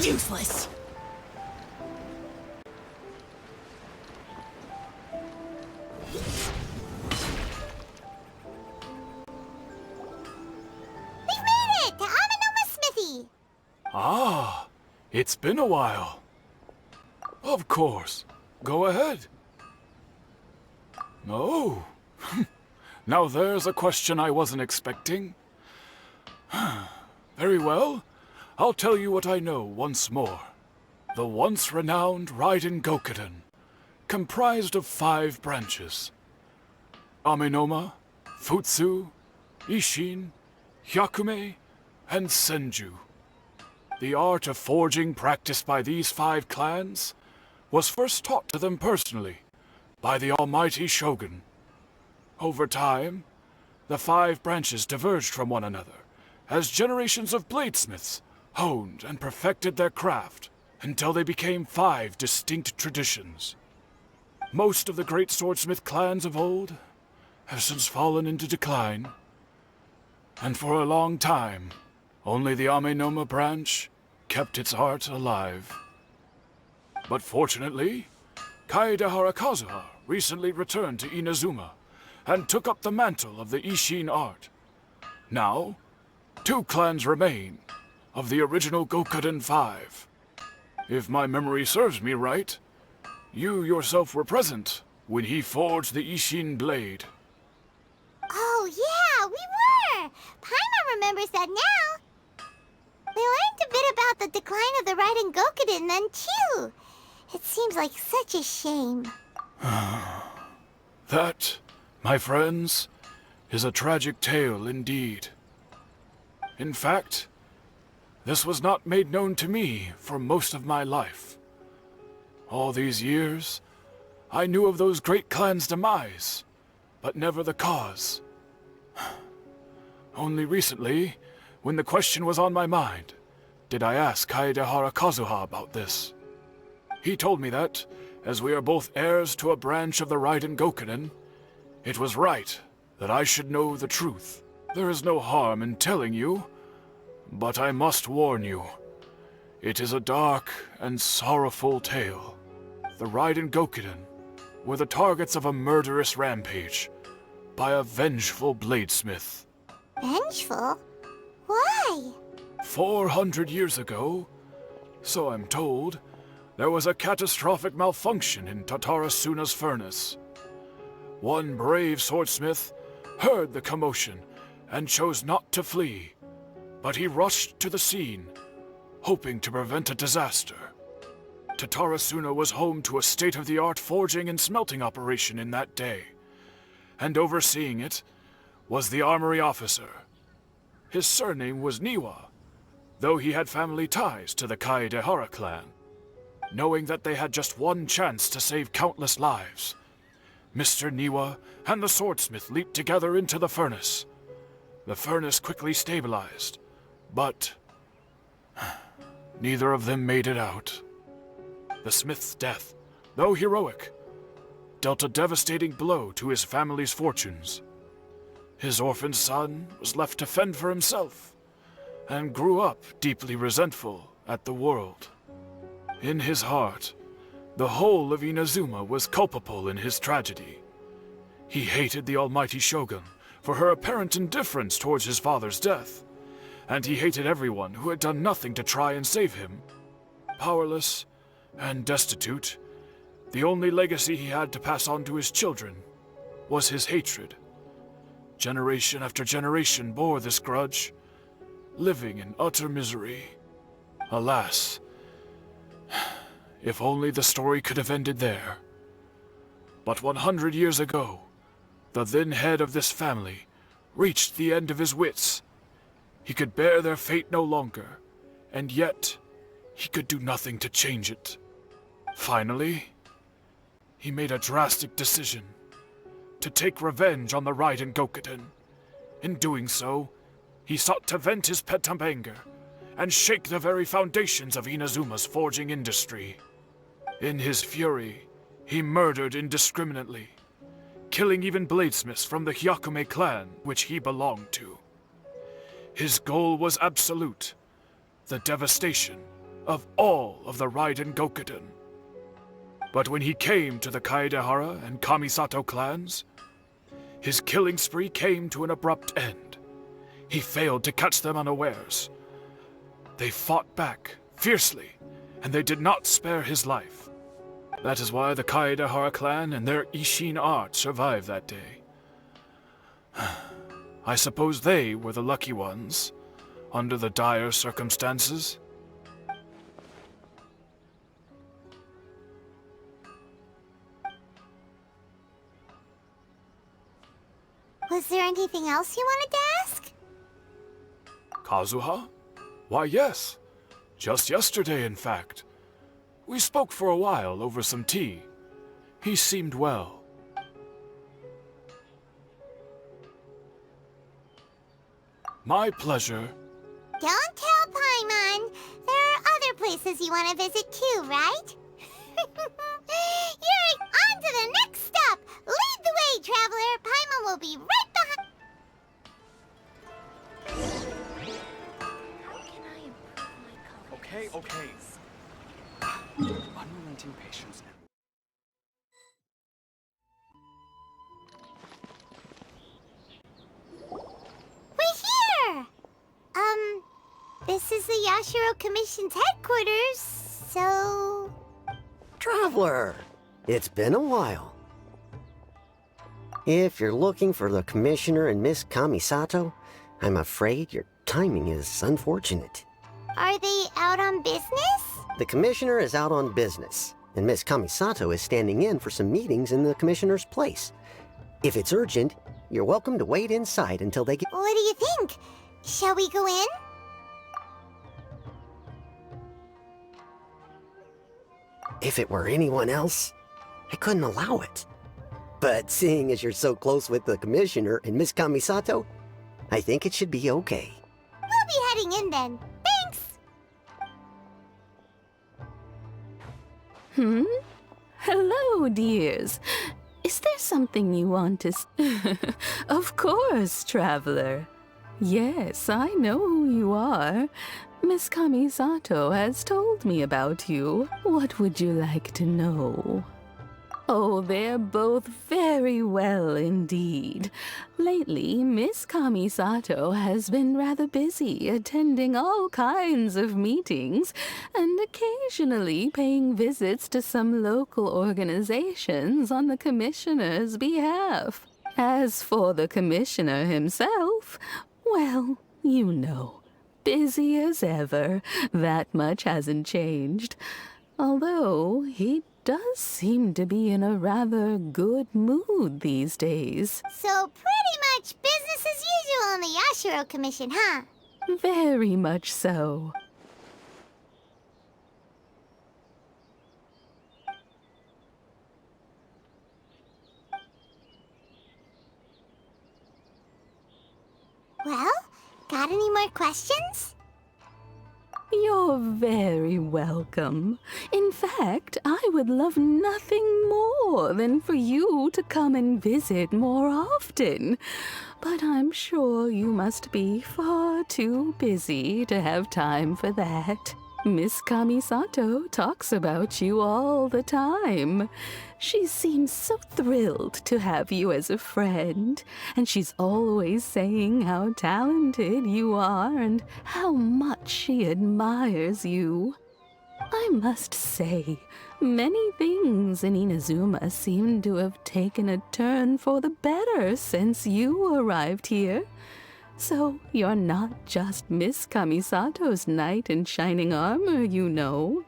Useless. We've made it to Amenoma Smithy. Ah, it's been a while. Of course. Go ahead. Oh. Now there's a question I wasn't expecting. Very well. I'll tell you what I know once more. The once renowned Raiden Gokuden, comprised of 5 branches. Amenoma, Futsu, Ishin, Hyakume, and Senju. The art of forging practiced by these 5 clans was first taught to them personally by the almighty Shogun. Over time, the 5 branches diverged from one another as generations of bladesmiths honed and perfected their craft until they became 5 distinct traditions. Most of the great swordsmith clans of old have since fallen into decline, and for a long time, only the Amenoma branch kept its art alive. But fortunately, Kaedehara Kazuha recently returned to Inazuma and took up the mantle of the Ishin art. Now, 2 clans remain of the original Gokuden 5. If my memory serves me right, you yourself were present when he forged the Ishin blade. Oh, yeah, we were. Paimon remembers that now. We learned a bit about the decline of the Raiden Gokuden then, too. It seems like such a shame. That, my friends, is a tragic tale indeed. In fact, this was not made known to me for most of my life. All these years, I knew of those great clans' demise, but never the cause. Only recently, when the question was on my mind, did I ask Kaedehara Kazuha about this. He told me that, as we are both heirs to a branch of the Raiden Gokuden, it was right that I should know the truth. There is no harm in telling you, but I must warn you. It is a dark and sorrowful tale. The Raiden Gokuden were the targets of a murderous rampage by a vengeful bladesmith. Vengeful? Why? 400 years ago, so I'm told, there was a catastrophic malfunction in Tatarasuna's furnace. One brave swordsmith heard the commotion and chose not to flee, but he rushed to the scene, hoping to prevent a disaster. Tatarasuna was home to a state-of-the-art forging and smelting operation in that day, and overseeing it was the armory officer. His surname was Niwa, though he had family ties to the Kaedehara clan. Knowing that they had just one chance to save countless lives, Mr. Niwa and the swordsmith leaped together into the furnace. The furnace quickly stabilized, but neither of them made it out. The smith's death, though heroic, dealt a devastating blow to his family's fortunes. His orphaned son was left to fend for himself, and grew up deeply resentful at the world. In his heart, the whole of Inazuma was culpable in his tragedy. He hated the almighty Shogun for her apparent indifference towards his father's death, and he hated everyone who had done nothing to try and save him. Powerless and destitute, the only legacy he had to pass on to his children was his hatred. Generation after generation bore this grudge, living in utter misery. Alas, if only the story could have ended there. But 100 years ago, the then head of this family reached the end of his wits. He could bear their fate no longer, and yet he could do nothing to change it. Finally, he made a drastic decision to take revenge on the Raiden Gokuden. In doing so, he sought to vent his pent up anger and shake the very foundations of Inazuma's forging industry. In his fury, he murdered indiscriminately, killing even bladesmiths from the Hyakume clan which he belonged to. His goal was absolute, the devastation of all of the Raiden Gokuden. But when he came to the Kaedehara and Kamisato clans, his killing spree came to an abrupt end. He failed to catch them unawares. They fought back fiercely, and they did not spare his life. That is why the Kaedehara clan and their Ishin art survived that day. I suppose they were the lucky ones, under the dire circumstances. Was there anything else you wanted to ask? Kazuha? Why, yes. Just yesterday, in fact. We spoke for a while over some tea. He seemed well. My pleasure. Don't tell Paimon. There are other places you want to visit too, right? You're on to the next stop. Lead the way, traveler. Paimon will be right behind. How can I improve my color? Okay. Unrelenting patience now. We're here! This is the Yashiro Commission's headquarters, so... Traveler, it's been a while. If you're looking for the Commissioner and Miss Kamisato, I'm afraid your timing is unfortunate. Are they out on business? The Commissioner is out on business, and Miss Kamisato is standing in for some meetings in the Commissioner's place. If it's urgent, you're welcome to wait inside until they get... What do you think? Shall we go in? If it were anyone else, I couldn't allow it. But seeing as you're so close with the Commissioner and Miss Kamisato, I think it should be okay. We'll be heading in then. Thanks! Hello, dears. Is there something you want to Of course, traveler. Yes, I know who you are. Miss Kamisato has told me about you. What would you like to know? Oh, they're both very well indeed. Lately, Miss Kamisato has been rather busy attending all kinds of meetings and occasionally paying visits to some local organizations on the Commissioner's behalf. As for the Commissioner himself, well, you know, busy as ever. That much hasn't changed. Although he does seem to be in a rather good mood these days. So pretty much business as usual on the Yashiro Commission, huh? Very much so. Well, got any more questions? You're very welcome. In fact, I would love nothing more than for you to come and visit more often. But I'm sure you must be far too busy to have time for that. Miss Kamisato talks about you all the time. She seems so thrilled to have you as a friend, and she's always saying how talented you are and how much she admires you. I must say, many things in Inazuma seem to have taken a turn for the better since you arrived here. So you're not just Miss Kamisato's knight in shining armor, you know.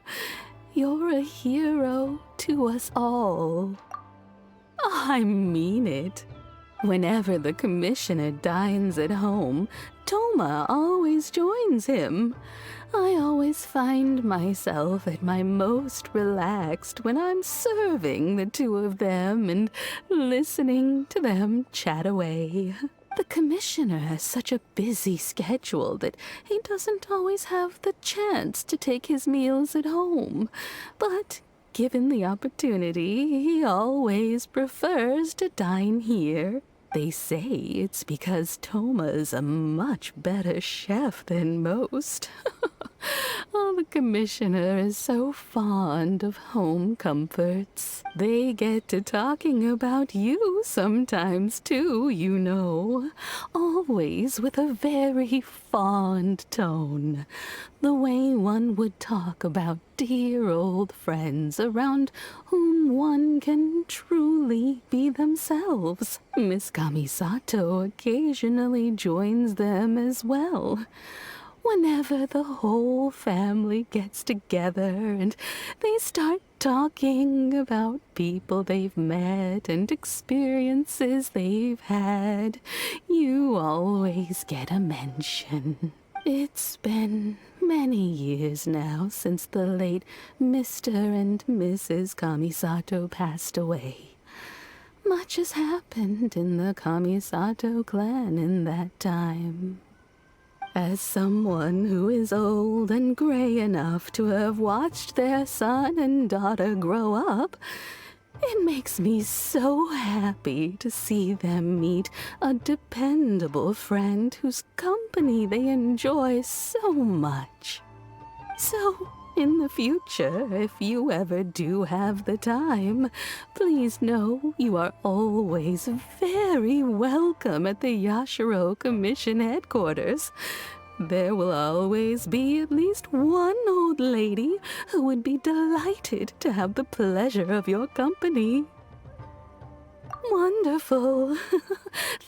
You're a hero to us all. I mean it. Whenever the Commissioner dines at home, Toma always joins him. I always find myself at my most relaxed when I'm serving the two of them and listening to them chat away. The commissioner has such a busy schedule that he doesn't always have the chance to take his meals at home. But given the opportunity, he always prefers to dine here. They say it's because Toma is a much better chef than most. Oh, the commissioner is so fond of home comforts. They get to talking about you sometimes, too, you know. Always with a very fond tone. The way one would talk about dear old friends around whom one can truly be themselves. Miss Kamisato occasionally joins them as well. Whenever the whole family gets together and they start talking about people they've met and experiences they've had, you always get a mention. It's been many years now since the late Mr. and Mrs. Kamisato passed away. Much has happened in the Kamisato clan in that time. As someone who is old and gray enough to have watched their son and daughter grow up, it makes me so happy to see them meet a dependable friend whose company they enjoy so much. So, in the future, if you ever do have the time, please know you are always very welcome at the Yashiro Commission headquarters. There will always be at least one old lady who would be delighted to have the pleasure of your company. Wonderful.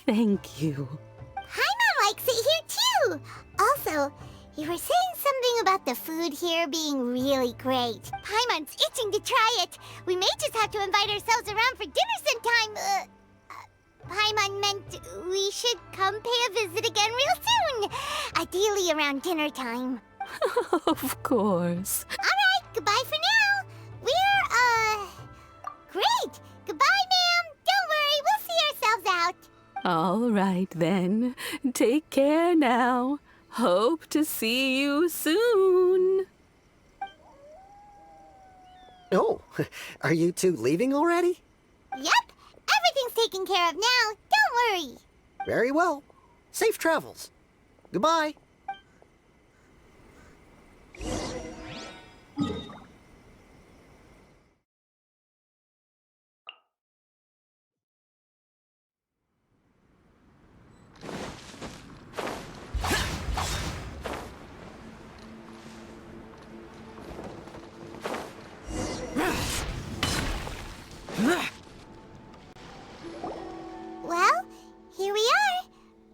Thank you. Paimon likes it here too. Also, you were saying something about the food here being really great. Paimon's itching to try it. We may just have to invite ourselves around for dinner sometime. Paimon meant we should come pay a visit again real soon. Ideally around dinner time. Of course. Alright, goodbye for now. We're, great. Goodbye, ma'am. Don't worry, we'll see ourselves out. All right, then. Take care now. Hope to see you soon. Oh, are you two leaving already? Yep, everything's taken care of now. Don't worry. Very well. Safe travels. Goodbye. Well, here we are.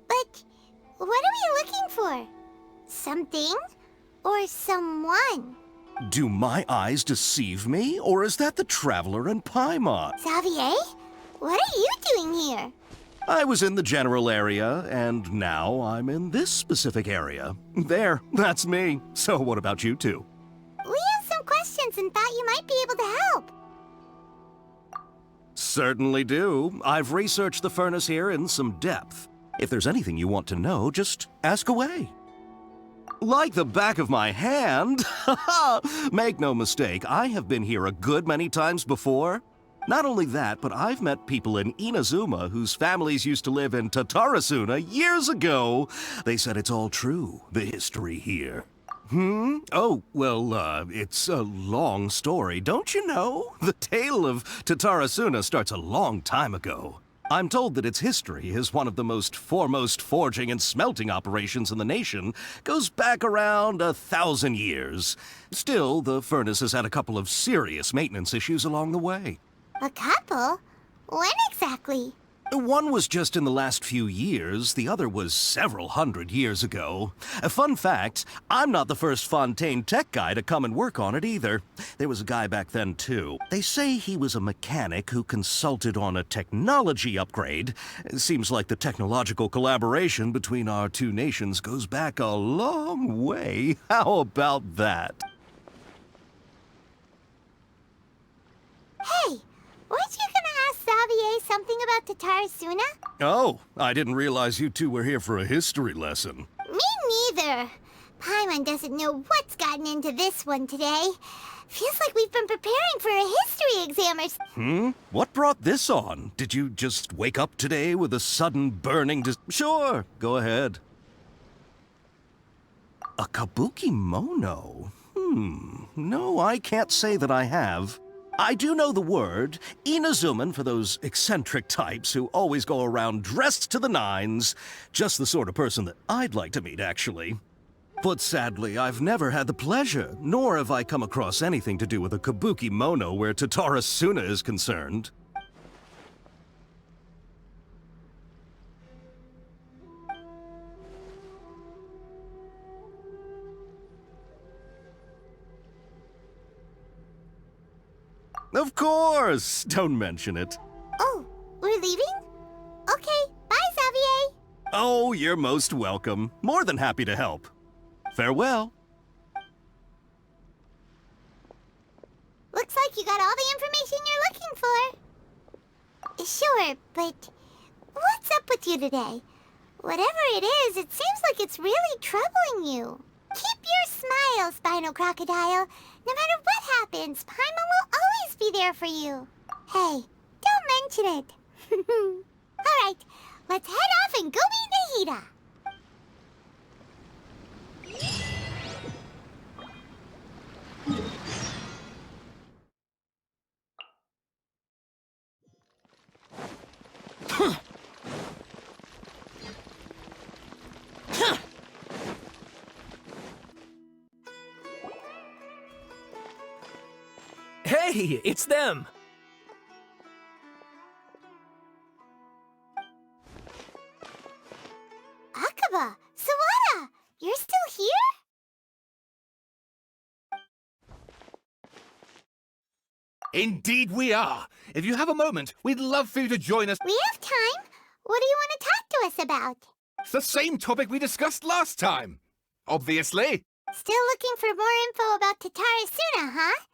But what are we looking for? Something or someone? Do my eyes deceive me, or is that the traveler in Paimon? Xavier, what are you doing here? I was in the general area, and now I'm in this specific area. There, that's me. So what about you two? We have some questions and thought you might be able to help. Certainly do. I've researched the furnace here in some depth. If there's anything you want to know, just ask away. Like the back of my hand? Make no mistake, I have been here a good many times before. Not only that, but I've met people in Inazuma whose families used to live in Tatarasuna years ago. They said it's all true, the history here. Oh, well, it's a long story, don't you know? The tale of Tatarasuna starts a long time ago. I'm told that its history is one of the most foremost forging and smelting operations in the nation, goes back around 1,000 years. Still, the furnace has had a couple of serious maintenance issues along the way. A couple? When exactly? One was just in the last few years, the other was several hundred years ago. A fun fact, I'm not the first Fontaine tech guy to come and work on it either. There was a guy back then too. They say he was a mechanic who consulted on a technology upgrade. It seems like the technological collaboration between our two nations goes back a long way. How about that? Hey, weren't you gonna ask Xavier Xavier something about Tatarasuna? Oh, I didn't realize you two were here for a history lesson. Me neither. Paimon doesn't know what's gotten into this one today. Feels like we've been preparing for a history exam or What brought this on? Did you just wake up today with a sudden burning Sure, go ahead. A kabuki mono? No, I can't say that I have. I do know the word, Inazuman for those eccentric types who always go around dressed to the nines. Just the sort of person that I'd like to meet, actually. But sadly, I've never had the pleasure, nor have I come across anything to do with a kabuki mono where Tatarasuna is concerned. Of course! Don't mention it. Oh, we're leaving? Okay, bye, Xavier. Oh, you're most welcome. More than happy to help. Farewell. Looks like you got all the information you're looking for. Sure, but what's up with you today? Whatever it is, it seems like it's really troubling you. Keep your smile, Spinal Crocodile. No matter what happens, Paimon will always be there for you. Hey, don't mention it. All right, let's head off and go meet Nahida. Hey, it's them! Akaba, Sawada, you're still here? Indeed we are. If you have a moment, we'd love for you to join us. We have time. What do you want to talk to us about? It's the same topic we discussed last time. Obviously. Still looking for more info about Tatarasuna, huh?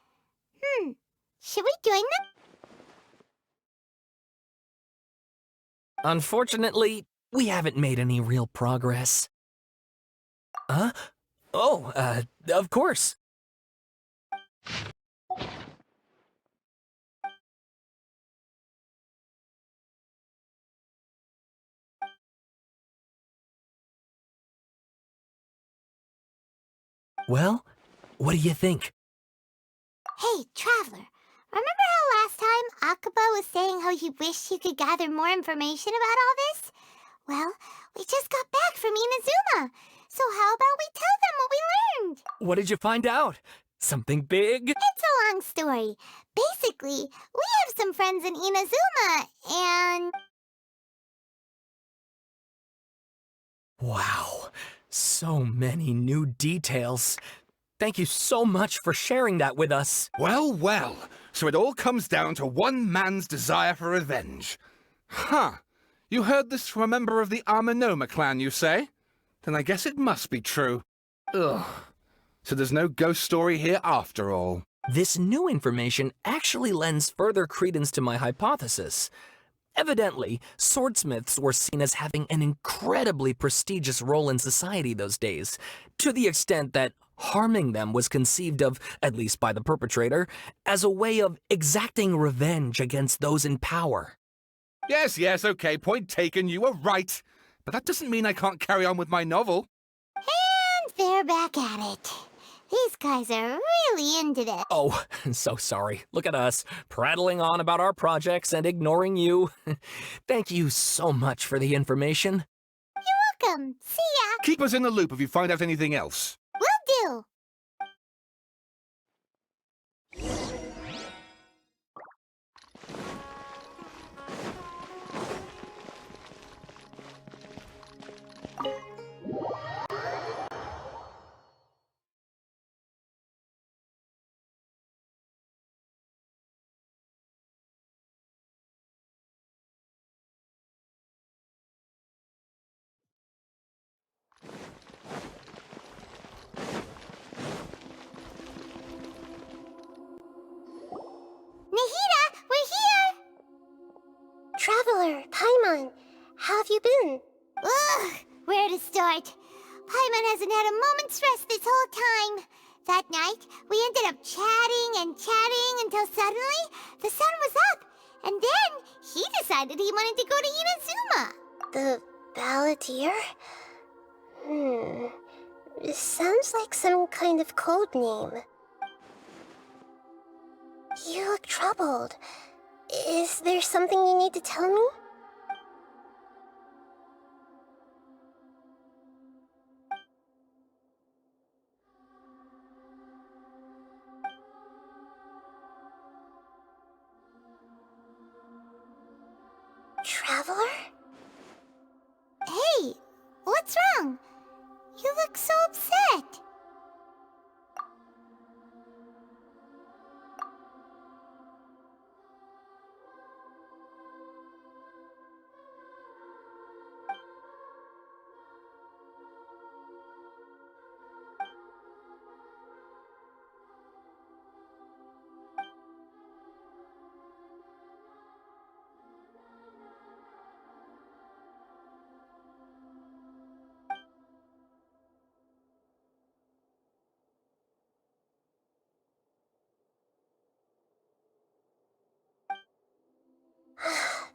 Should we join them? Unfortunately, we haven't made any real progress. Huh? Oh, of course. Well, what do you think? Hey, Traveler. Remember how last time Akaba was saying how he wished he could gather more information about all this? Well, we just got back from Inazuma. So how about we tell them what we learned? What did you find out? Something big? It's a long story. Basically, we have some friends in Inazuma, and... Wow, so many new details. Thank you so much for sharing that with us. Well, well. So it all comes down to one man's desire for revenge. Huh. You heard this from a member of the Armanoma clan, you say? Then I guess it must be true. Ugh. So there's no ghost story here after all. This new information actually lends further credence to my hypothesis. Evidently, swordsmiths were seen as having an incredibly prestigious role in society those days, to the extent that harming them was conceived of, at least by the perpetrator, as a way of exacting revenge against those in power. Yes, okay, point taken, you were right. But that doesn't mean I can't carry on with my novel. And they're back at it. These guys are really into this. Oh, so sorry. Look at us, prattling on about our projects and ignoring you. Thank you so much for the information. You're welcome. See ya. Keep us in the loop if you find out anything else. Will do. Nahida, we're here! have you been? Ugh, where to start? Paimon hasn't had a moment's rest this whole time. That night, we ended up chatting and chatting until suddenly the sun was up. And then he decided he wanted to go to Inazuma. The Balladeer? It sounds like some kind of code name. You look troubled. Is there something you need to tell me? Traveler? Hey, what's wrong? You look so upset.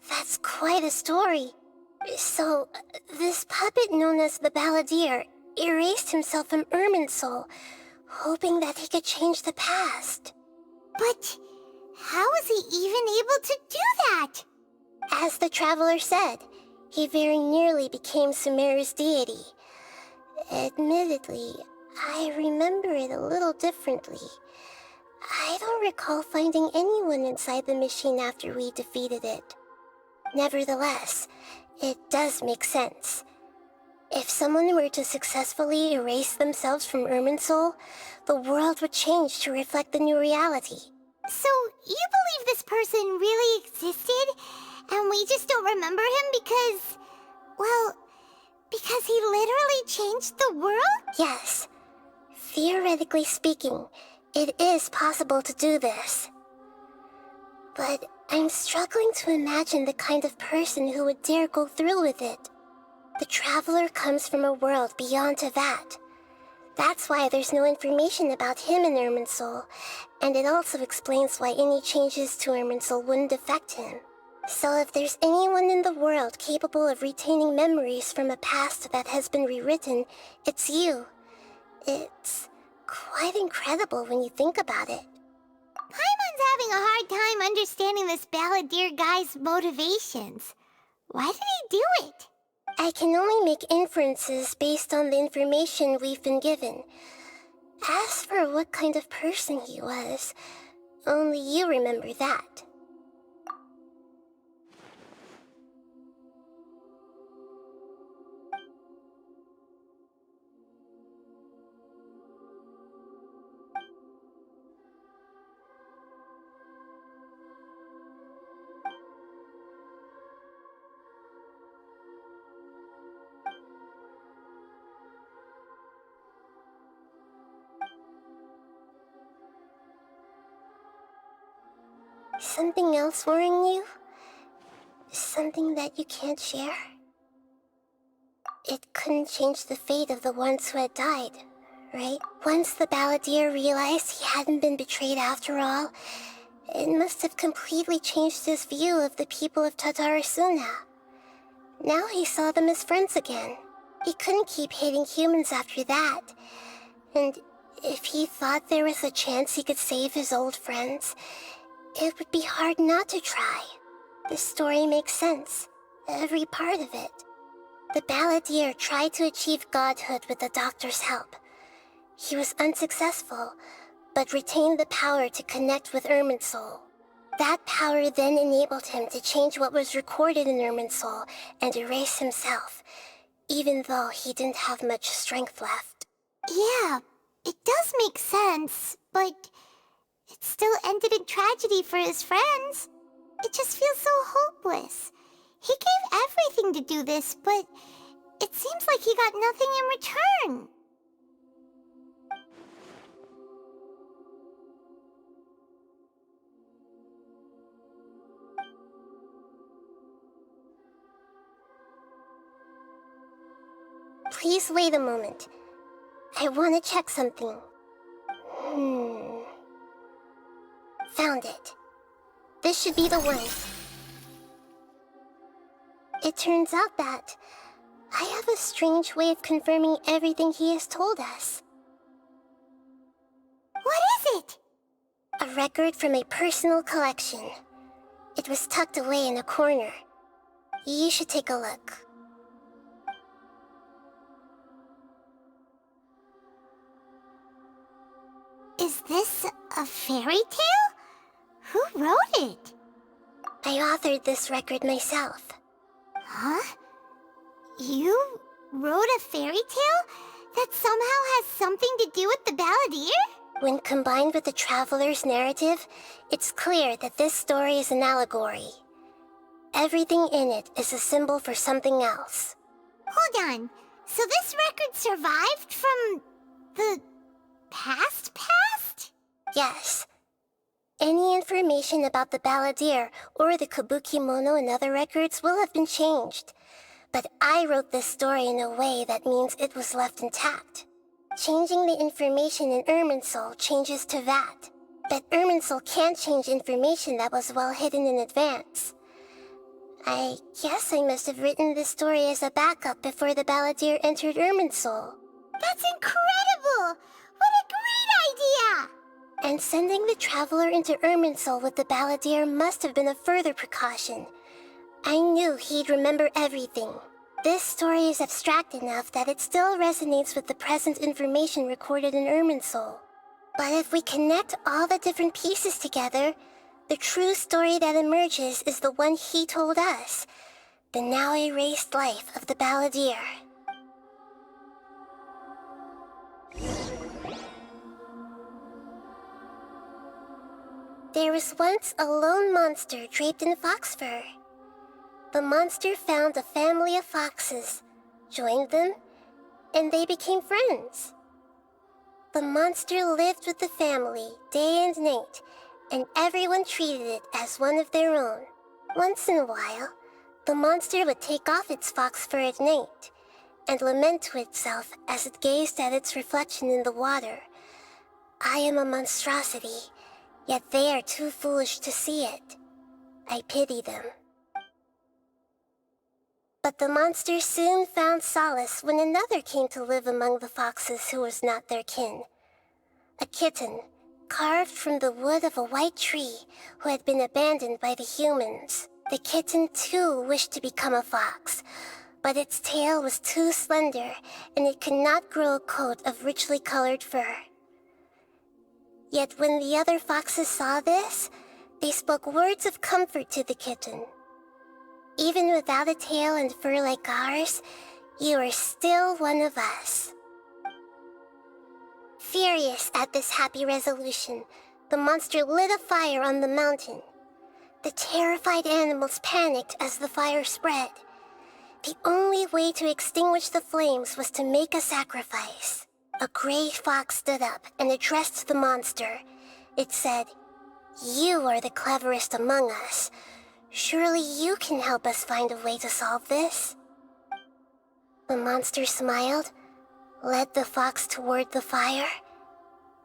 That's quite a story. So, this puppet known as the Balladeer erased himself from Irminsul, hoping that he could change the past. But how was he even able to do that? As the Traveler said, he very nearly became Sumeru's deity. Admittedly, I remember it a little differently. I don't recall finding anyone inside the machine after we defeated it. Nevertheless, it does make sense. If someone were to successfully erase themselves from Irminsul, the world would change to reflect the new reality. So, you believe this person really existed, and we just don't remember him because... well, because he literally changed the world? Yes. Theoretically speaking, it is possible to do this. But I'm struggling to imagine the kind of person who would dare go through with it. The Traveler comes from a world beyond Tevat. That's why there's no information about him in Irminsul, and it also explains why any changes to Irminsul wouldn't affect him. So if there's anyone in the world capable of retaining memories from a past that has been rewritten, it's you. It's quite incredible when you think about it. Paimon's having a hard time understanding this Balladeer guy's motivations. Why did he do it? I can only make inferences based on the information we've been given. As for what kind of person he was, only you remember that. Something else worrying you? Something that you can't share? It couldn't change the fate of the ones who had died, right? Once the Balladeer realized he hadn't been betrayed after all, it must have completely changed his view of the people of Tatarasuna. Now he saw them as friends again. He couldn't keep hating humans after that. And if he thought there was a chance he could save his old friends, it would be hard not to try. The story makes sense, every part of it. The Balladeer tried to achieve godhood with the Doctor's help. He was unsuccessful, but retained the power to connect with Irminsul. That power then enabled him to change what was recorded in Irminsul and erase himself, even though he didn't have much strength left. Yeah, it does make sense, but it still ended in tragedy for his friends. It just feels so hopeless. He gave everything to do this, but it seems like he got nothing in return. Please wait a moment. I want to check something. Found it. This should be the one. It turns out that I have a strange way of confirming everything he has told us. What is it? A record from a personal collection. It was tucked away in a corner. You should take a look. Is this a fairy tale? Who wrote it? I authored this record myself. Huh? You wrote a fairy tale that somehow has something to do with the Balladeer? When combined with the Traveler's narrative, it's clear that this story is an allegory. Everything in it is a symbol for something else. Hold on. So this record survived from the past? Yes. Any information about the Balladeer or the Kabuki Mono and other records will have been changed. But I wrote this story in a way that means it was left intact. Changing the information in Irminsul changes to that. But Irminsul can't change information that was well hidden in advance. I guess I must have written this story as a backup before the Balladeer entered Irminsul. That's incredible! What a great idea! And sending the Traveler into Irminsul with the Balladeer must have been a further precaution. I knew he'd remember everything. This story is abstract enough that it still resonates with the present information recorded in Irminsul. But if we connect all the different pieces together, the true story that emerges is the one he told us, the now erased life of the Balladeer. There was once a lone monster draped in fox fur. The monster found a family of foxes, joined them, and they became friends. The monster lived with the family day and night, and everyone treated it as one of their own. Once in a while, the monster would take off its fox fur at night, and lament to itself as it gazed at its reflection in the water. I am a monstrosity, yet they are too foolish to see it. I pity them. But the monster soon found solace when another came to live among the foxes who was not their kin. A kitten, carved from the wood of a white tree, who had been abandoned by the humans. The kitten too wished to become a fox, but its tail was too slender, and it could not grow a coat of richly colored fur. Yet when the other foxes saw this, they spoke words of comfort to the kitten. Even without a tail and fur like ours, you are still one of us. Furious at this happy resolution, the monster lit a fire on the mountain. The terrified animals panicked as the fire spread. The only way to extinguish the flames was to make a sacrifice. A gray fox stood up and addressed the monster. It said, "You are the cleverest among us. Surely you can help us find a way to solve this." The monster smiled, led the fox toward the fire,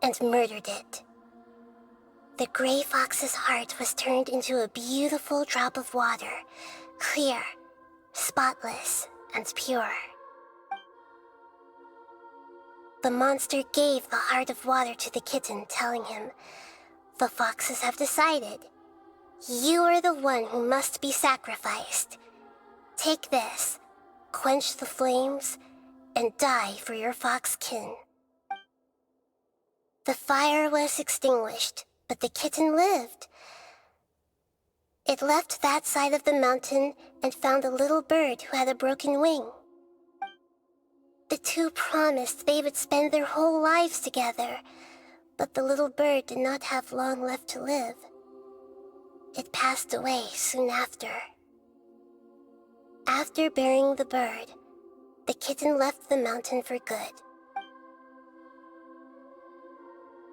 and murdered it. The gray fox's heart was turned into a beautiful drop of water, clear, spotless, and pure. The monster gave the heart of water to the kitten, telling him, "The foxes have decided. You are the one who must be sacrificed. Take this, quench the flames, and die for your fox kin." The fire was extinguished, but the kitten lived. It left that side of the mountain and found a little bird who had a broken wing. The two promised they would spend their whole lives together, but the little bird did not have long left to live. It passed away soon after. After burying the bird, the kitten left the mountain for good.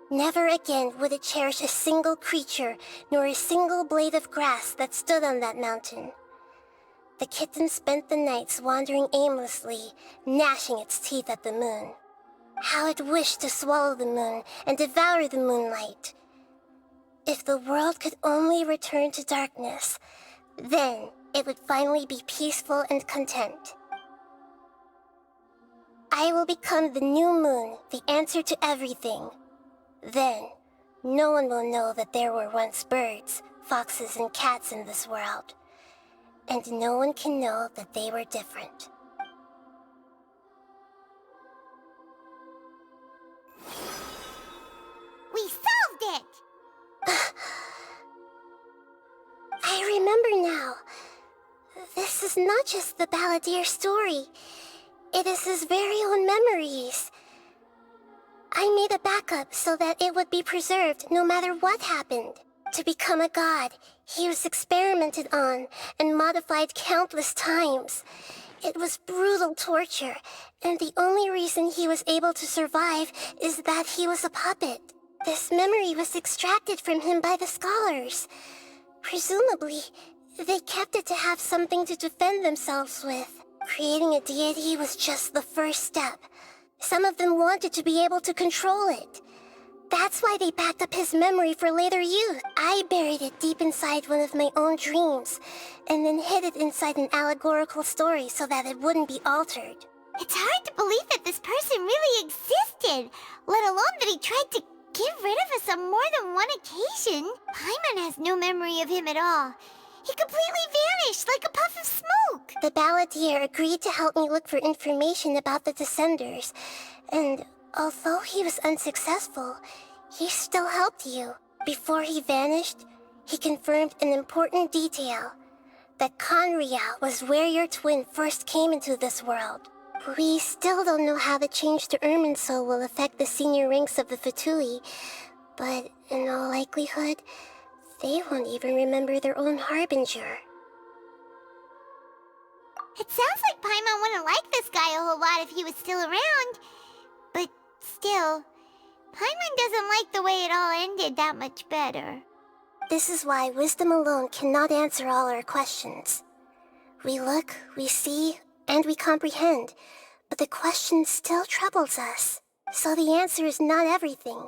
Never again would it cherish a single creature nor a single blade of grass that stood on that mountain. The kitten spent the nights wandering aimlessly, gnashing its teeth at the moon. How it wished to swallow the moon and devour the moonlight. If the world could only return to darkness, then it would finally be peaceful and content. I will become the new moon, the answer to everything. Then, no one will know that there were once birds, foxes, and cats in this world. And no one can know that they were different. We solved it! I remember now. This is not just the Balladeer story. It is his very own memories. I made a backup so that it would be preserved no matter what happened. To become a god, he was experimented on and modified countless times. It was brutal torture, and the only reason he was able to survive is that he was a puppet. This memory was extracted from him by the scholars. Presumably, they kept it to have something to defend themselves with. Creating a deity was just the first step. Some of them wanted to be able to control it. That's why they backed up his memory for later use. I buried it deep inside one of my own dreams, and then hid it inside an allegorical story so that it wouldn't be altered. It's hard to believe that this person really existed, let alone that he tried to get rid of us on more than one occasion. Paimon has no memory of him at all. He completely vanished like a puff of smoke. The Balladeer agreed to help me look for information about the Descenders, and although he was unsuccessful, he still helped you. Before he vanished, he confirmed an important detail, that Conria was where your twin first came into this world. We still don't know how the change to Irminsul will affect the senior ranks of the Fatui, but in all likelihood, they won't even remember their own Harbinger. It sounds like Paimon wouldn't like this guy a whole lot if he was still around. But still, Paimon doesn't like the way it all ended that much better. This is why wisdom alone cannot answer all our questions. We look, we see, and we comprehend, but the question still troubles us. So the answer is not everything.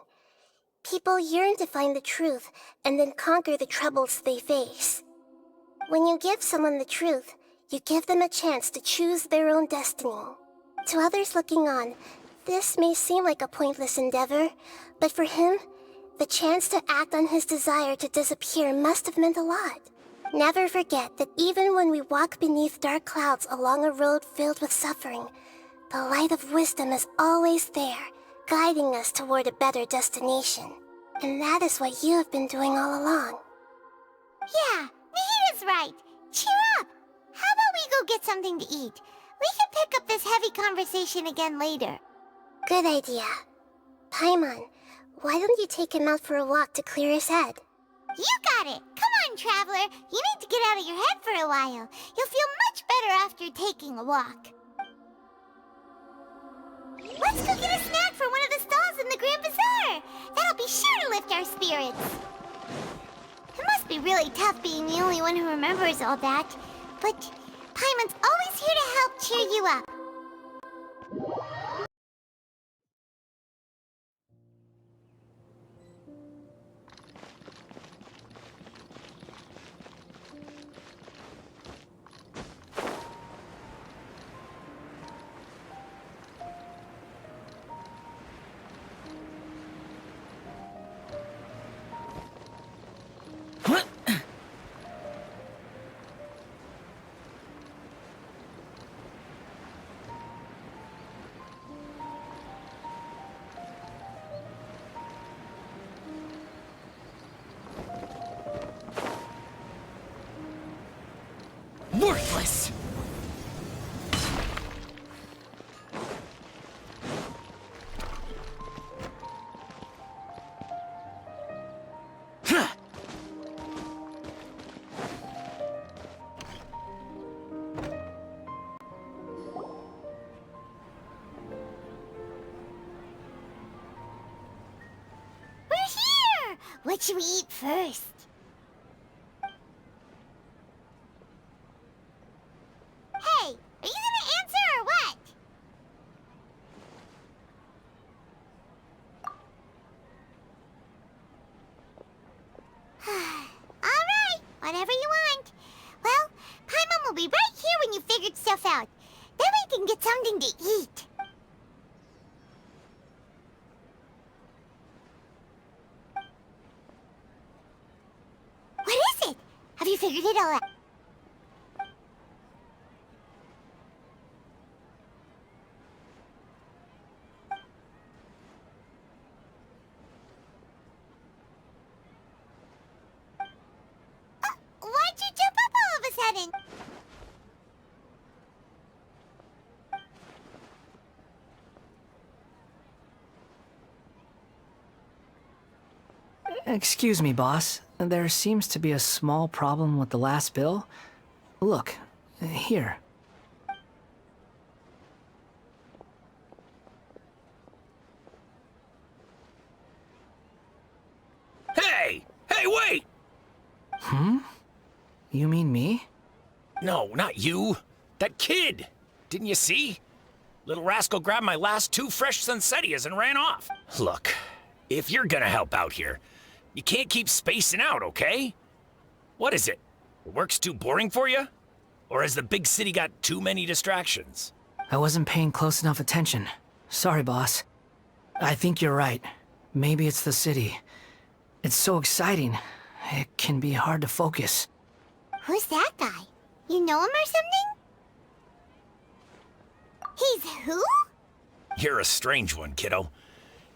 People yearn to find the truth and then conquer the troubles they face. When you give someone the truth, you give them a chance to choose their own destiny. To others looking on, this may seem like a pointless endeavor, but for him, the chance to act on his desire to disappear must have meant a lot. Never forget that even when we walk beneath dark clouds along a road filled with suffering, the light of wisdom is always there, guiding us toward a better destination. And that is what you have been doing all along. Yeah, Nahita's right. Cheer up! How about we go get something to eat? We can pick up this heavy conversation again later. Good idea. Paimon, why don't you take him out for a walk to clear his head? You got it! Come on, Traveler! You need to get out of your head for a while. You'll feel much better after taking a walk. Let's go get a snack from one of the stalls in the Grand Bazaar! That'll be sure to lift our spirits! It must be really tough being the only one who remembers all that. But Paimon's always here to help cheer you up. Worthless! We're here! What should we eat first? Whatever you want. Well, Paimon will be right here when you figured stuff out. Then we can get something to eat. What is it? Have you figured it all out? Why'd you jump up all of a sudden? Excuse me, boss. There seems to be a small problem with the last bill. Look, here. Hey! Hey, wait! You mean me? No, not you. That kid! Didn't you see? Little rascal grabbed my last 2 fresh Sunsettias and ran off. Look, if you're gonna help out here, you can't keep spacing out, okay? What is it? Work's too boring for you? Or has the big city got too many distractions? I wasn't paying close enough attention. Sorry, boss. I think you're right. Maybe it's the city. It's so exciting. It can be hard to focus. Who's that guy? You know him or something? He's who? You're a strange one, kiddo.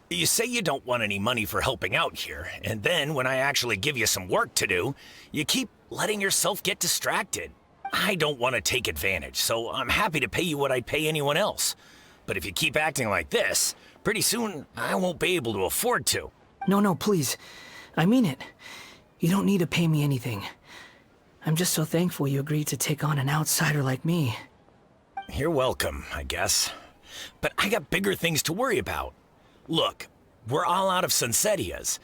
You say you don't want any money for helping out here, and then when I actually give you some work to do, you keep letting yourself get distracted. I don't want to take advantage, so I'm happy to pay you what I'd pay anyone else. But if you keep acting like this, pretty soon I won't be able to afford to. No, please. I mean it. You don't need to pay me anything. I'm just so thankful you agreed to take on an outsider like me. You're welcome, I guess. But I got bigger things to worry about. Look, we're all out of Sunsettias,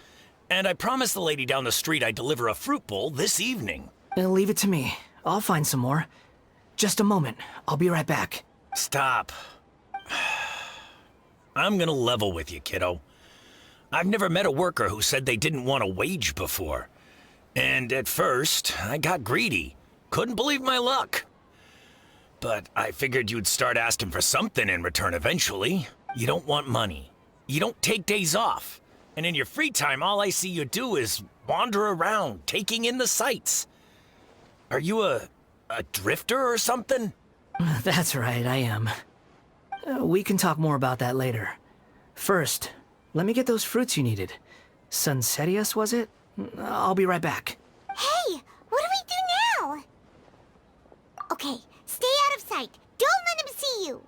and I promised the lady down the street I'd deliver a fruit bowl this evening. Leave it to me. I'll find some more. Just a moment. I'll be right back. Stop. I'm gonna level with you, kiddo. I've never met a worker who said they didn't want a wage before. And at first, I got greedy. Couldn't believe my luck. But I figured you'd start asking for something in return eventually. You don't want money. You don't take days off. And in your free time, all I see you do is wander around, taking in the sights. Are you a drifter or something? That's right, I am. We can talk more about that later. First, let me get those fruits you needed. Sunsettias, was it? I'll be right back. Hey, what do we do now? Okay, stay out of sight. Don't let him see you.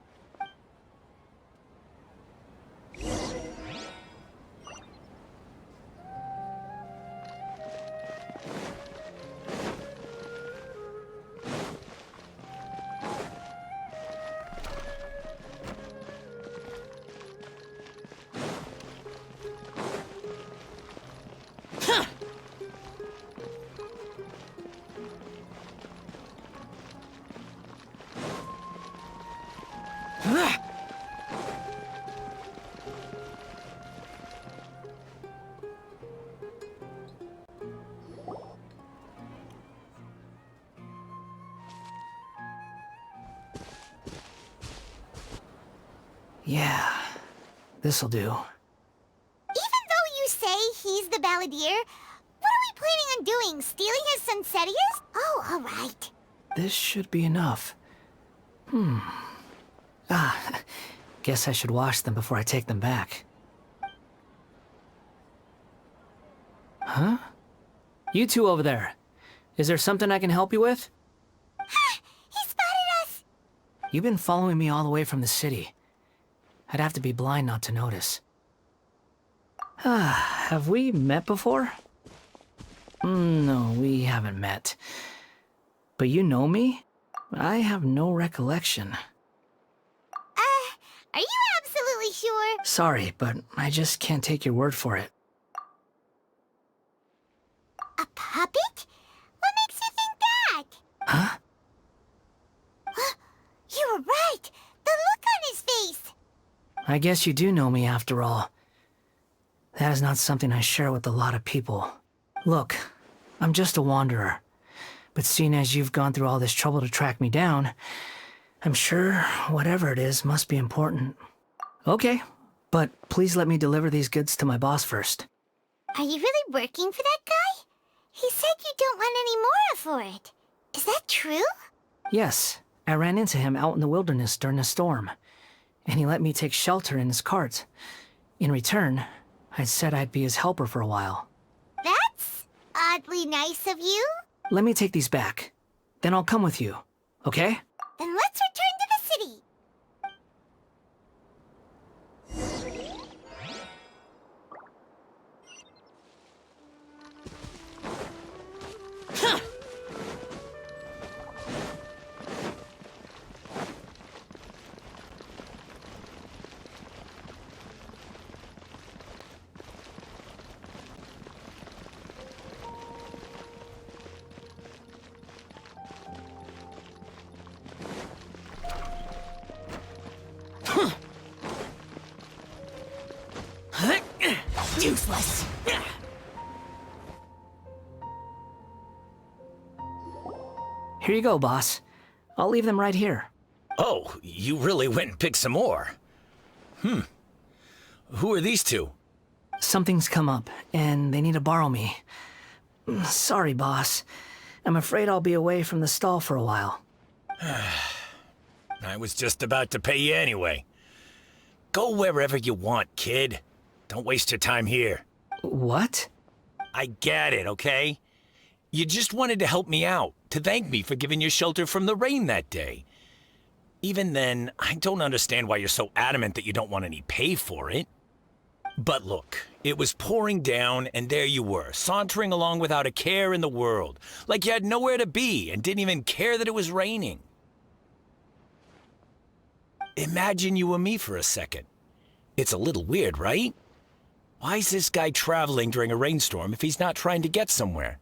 Yeah, this'll do. Even though you say he's the balladeer, what are we planning on doing? Stealing his Sunsettias? Oh, all right. This should be enough. Guess I should wash them before I take them back. Huh? You two over there. Is there something I can help you with? He spotted us. You've been following me all the way from the city. I'd have to be blind not to notice. Have we met before? No, we haven't met. But you know me? I have no recollection. Are you absolutely sure? Sorry, but I just can't take your word for it. A puppet? What makes you think that? Huh? You were right. The look on his face. I guess you do know me after all. That is not something I share with a lot of people. Look, I'm just a wanderer. But seeing as you've gone through all this trouble to track me down, I'm sure whatever it is must be important. Okay, but please let me deliver these goods to my boss first. Are you really working for that guy? He said you don't want any more for it. Is that true? Yes, I ran into him out in the wilderness during a storm, and he let me take shelter in his cart. In return, I said I'd be his helper for a while. That's oddly nice of you. Let me take these back. Then I'll come with you, okay? Then let's return to the city. Useless. Here you go, boss. I'll leave them right here. Oh, you really went and picked some more. Who are these two? Something's come up, and they need to borrow me. Sorry, boss. I'm afraid I'll be away from the stall for a while. I was just about to pay you anyway. Go wherever you want, kid. Don't waste your time here. What? I get it, okay? You just wanted to help me out, to thank me for giving you shelter from the rain that day. Even then, I don't understand why you're so adamant that you don't want any pay for it. But look, it was pouring down, and there you were, sauntering along without a care in the world, like you had nowhere to be and didn't even care that it was raining. Imagine you and me for a second. It's a little weird, right? Why's this guy traveling during a rainstorm if he's not trying to get somewhere?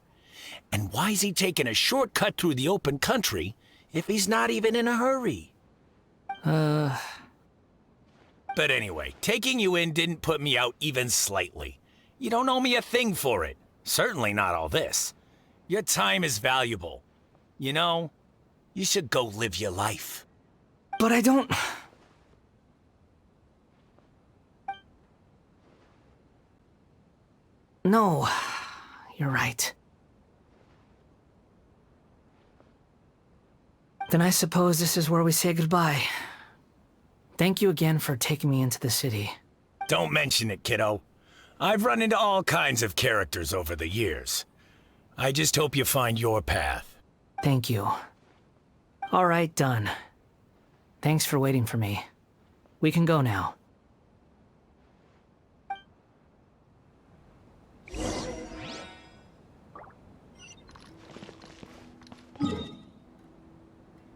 And why's he taking a shortcut through the open country if he's not even in a hurry? But anyway, taking you in didn't put me out even slightly. You don't owe me a thing for it. Certainly not all this. Your time is valuable. You know, you should go live your life. But I don't... No, you're right. Then I suppose this is where we say goodbye. Thank you again for taking me into the city. Don't mention it, kiddo. I've run into all kinds of characters over the years. I just hope you find your path. Thank you. All right, done. Thanks for waiting for me. We can go now.